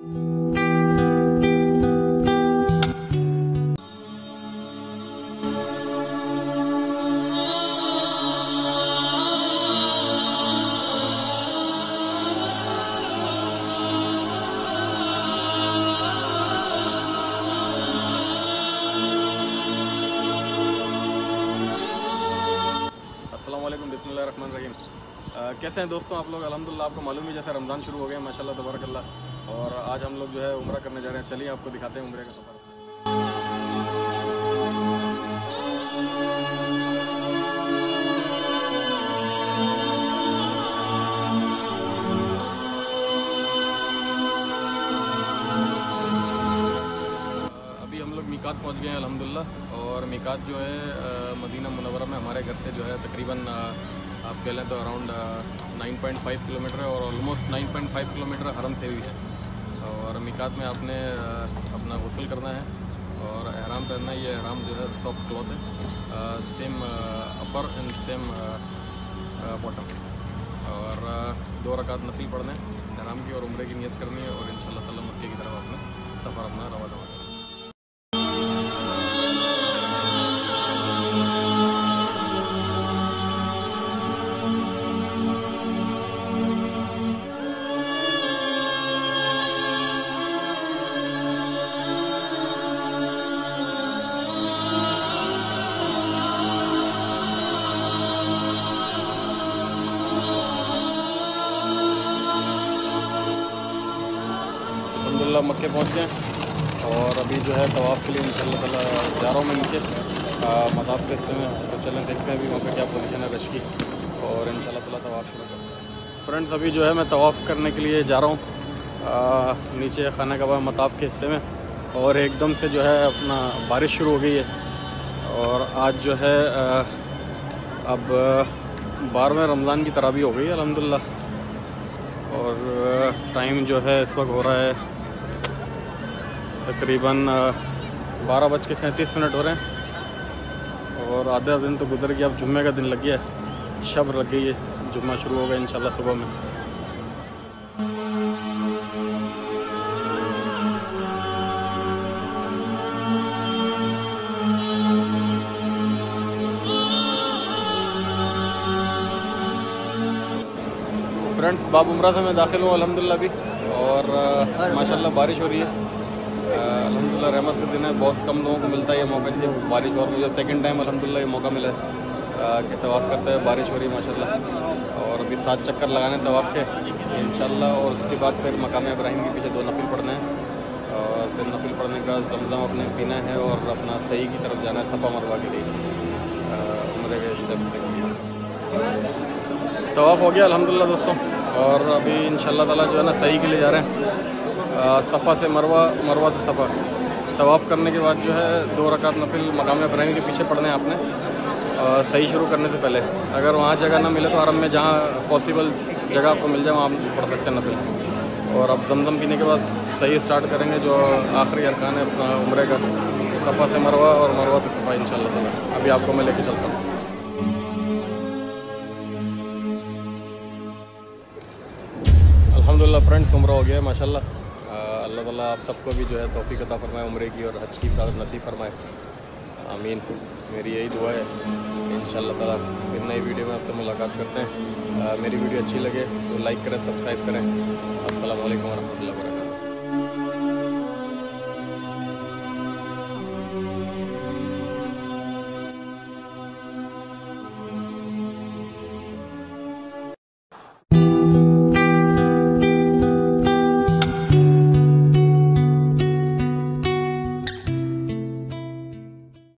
बिस्मिल्लाहिर्रहमानिर्रहीम। कैसे हैं दोस्तों आप लोग? अल्हम्दुलिल्लाह, आपको मालूम है जैसे रमज़ान शुरू हो गया माशाल्लाह तबारकल्लाह, और आज हम लोग जो है उम्रा करने जा रहे हैं। चलिए आपको दिखाते हैं उम्रे का सफ़र। अभी हम लोग मीकात पहुँच गए हैं अल्हम्दुलिल्लाह, और मीकात जो है मदीना मुनव्वरा में हमारे घर से जो है तकरीबन आप कह लें तो अराउंड 9.5 किलोमीटर है, और ऑलमोस्ट 9.5 किलोमीटर हरम से भी है। और मीकात में आपने अपना गुस्ल करना है और एहराम पहनना है। ये एहराम जो है सॉफ्ट क्लॉथ है, same upper and same bottom. और 2 रकात नफिल पढ़ने एहराम की और उम्रे की नियत करनी है, और इंशाअल्लाह ताला मक्के की तरफ अपना सफ़र अपना रवा करना है। अल्हम्दुलिल्लाह मक्के पहुँच गए, और अभी जो है तवाफ़ के लिए इंशाअल्लाह ताला जा रहा हूँ मैं नीचे मताफ़ के हिस्से में। तो चलें देखते हैं अभी वहाँ पे क्या पोजीशन है रश की, और इंशाअल्लाह ताला तवाफ़ शुरू करते हैं। फ्रेंड्स, अभी जो है मैं तवाफ़ करने के लिए जा रहा हूँ नीचे खाना कबा मताफ़ के हिस्से में, और एकदम से जो है अपना बारिश शुरू हो गई है। और आज जो है अब 12वें रमज़ान की तरावी हो गई है अल्हम्दुलिल्लाह, और टाइम जो है इस वक्त हो रहा है तकरीबन 12:37 हो रहे हैं, और आधा दिन तो गुजर गया। अब जुम्मे का दिन लग गया है, शब लग गई है, जुम्मा शुरू होगा इंशाल्लाह सुबह में। फ्रेंड्स, बाब उम्रा से मैं दाखिल हूँ अल्हम्दुलिल्लाह भी, और माशाल्लाह बारिश हो रही है। अल्हम्दुलिल्लाह रहमत का दिन है, बहुत कम लोगों को मिलता है ये मौका जब बारिश, और मुझे सेकंड टाइम अल्हम्दुलिल्लाह ये मौका मिला है कि तवाफ़ करते हुए बारिश हो रही है माशाल्लाह। और अभी 7 चक्कर लगाने तवाफ़ के इंशाल्लाह, और उसके बाद फिर मकाम इब्राहिम के पीछे 2 नफिल पढ़ने हैं, और फिर नफिल पढ़ने का जमजम अपने पीना है, और अपना सही की तरफ जाना है सफ़ा मरवा के लिए उम्रे के शब से। तवाफ़ हो गया अल्हम्दुलिल्लाह दोस्तों, और अभी इंशाअल्लाह ताला जो है ना सही के लिए जा रहे हैं सफ़ा से मरवा, मरवा से सफ़ा। तवाफ़ करने के बाद जो है 2 रकात नफिल मकाम इब्राहिम के पीछे पढ़ने हैं आपने सही शुरू करने से पहले। अगर वहाँ जगह ना मिले तो हरम में जहाँ पॉसिबल जगह आपको मिल जाए वहाँ पढ़ सकते हैं नफिल। और अब जमजम पीने के बाद सही स्टार्ट करेंगे जो आखिरी अरकान है अपना उम्रे का, सफ़ा से मरवा और मरवा से सफ़ा इंशाअल्लाह ताला। अभी आपको मैं लेके चलता हूँ। अल्हम्दुलिल्लाह फ्रेंड्स, उम्रा हो गया है माशाल्लाह। अल्लाह ताला आप सबको भी जो है तौफीक अता फरमाए उम्रे की, और हज की इबादत नसीब फरमाए, आमीन। मेरी यही दुआ है। इंशाअल्लाह ताला फिर नई वीडियो में आपसे मुलाकात करते हैं। मेरी वीडियो अच्छी लगे तो लाइक करें, सब्सक्राइब करें। अस्सलामु अलैकुम वरहमतुल्लाहि वबरकातुहू।